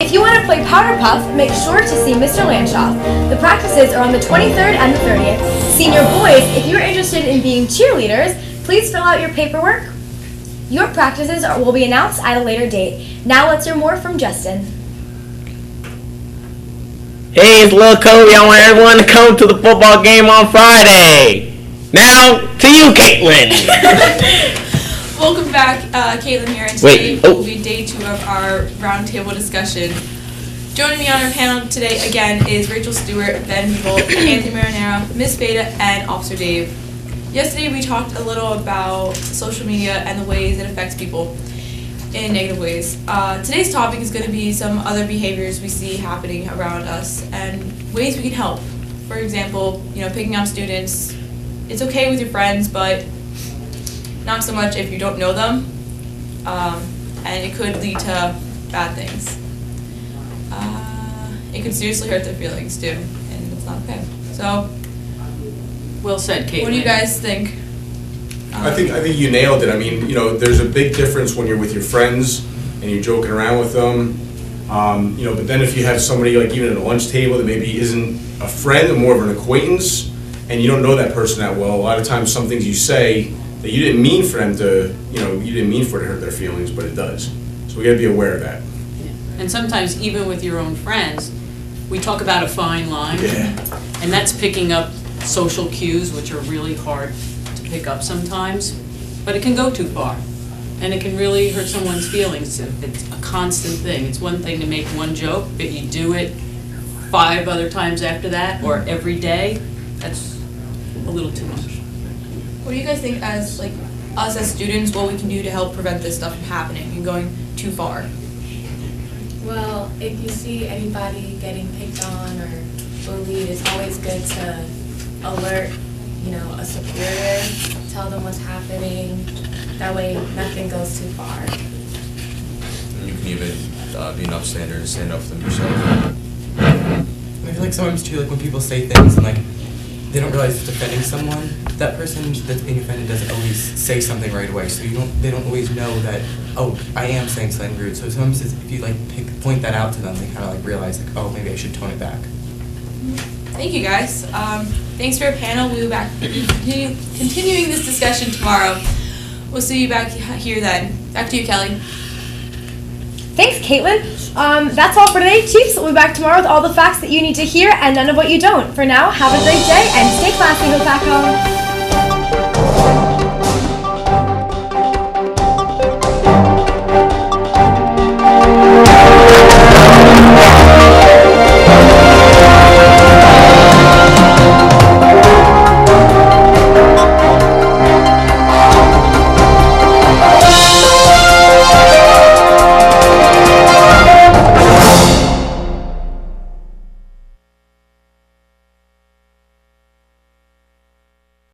If you want to play Powder Puff, make sure to see Mr. Lanshaw. The practices are on the 23rd and the 30th. Senior boys, if you are interested in being cheerleaders, please fill out your paperwork. Your practices will be announced at a later date. Now let's hear more from Justin. Hey, it's Lil Kobe. I want everyone to come to the football game on Friday. Now, to you, Caitlin. Welcome back, Caitlin here, and today will be day 2 of our roundtable discussion. Joining me on our panel today again is Rachel Stewart, Ben People, Anthony Marinero, Miss Beta, and Officer Dave. Yesterday we talked a little about social media and the ways it affects people in negative ways. Today's topic is going to be some other behaviors we see happening around us and ways we can help. For example, picking on students. It's okay with your friends, but not so much if you don't know them, and it could lead to bad things. It could seriously hurt their feelings too, and it's not okay. So, well said, Caitlin. What do you guys think? I think you nailed it. I mean, there's a big difference when you're with your friends and you're joking around with them. But then if you have somebody like even at a lunch table that maybe isn't a friend or more of an acquaintance, and you don't know that person that well, a lot of times some things you say that you didn't mean for them to, you didn't mean for it to hurt their feelings, but it does. So we got to be aware of that. Yeah. And sometimes even with your own friends, we talk about a fine line, and that's picking up social cues, which are really hard to pick up sometimes, but it can go too far, and it can really hurt someone's feelings if it's a constant thing. It's one thing to make one joke, but you do it 5 other times after that, or every day. That's a little too much. What do you guys think as us as students, what we can do to help prevent this stuff from happening and going too far? Well, if you see anybody getting picked on or bullied, it's always good to alert, a superior, tell them what's happening. That way nothing goes too far. You can even be an upstander and stand up for them yourself. I feel like sometimes too, when people say things and they don't realize it's defending someone, that person that's being offended doesn't always say something right away. So they don't always know that, oh, I am saying something rude. So sometimes if you point that out to them, they kind of realize oh, maybe I should tone it back. Thank you guys. Thanks for your panel. We'll be back continuing this discussion tomorrow. We'll see you back here then. Back to you, Kelly. Thanks, Caitlin. That's all for today, Chiefs. We'll be back tomorrow with all the facts that you need to hear and none of what you don't. For now, have a great day and stay classy, Go Pack Home.